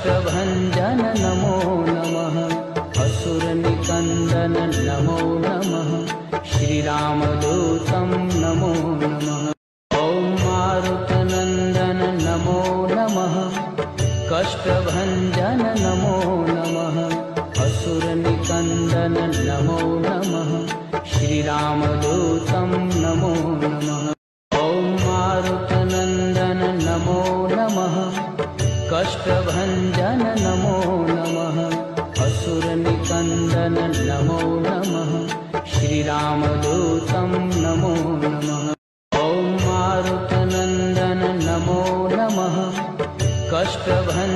कष्टभञ्जन नमो नमः असुरनिकन्दन नमो नमः श्रीरामदूतं नमो नमः ॐ मारुतनन्दन नमो नमः कष्टभञ्जन नमो नमः असुरनिकन्दन नमो नमः श्रीरामदूतं नमो नमः ॐ मारुतनन्दन नमो नमः कष्टभञ्जन नमो नमः असुरनिकन्दन नमो नमः श्रीरामदूतं नमो नमः ॐ मारुतनन्दन नमो नमः कष्टभञ्जन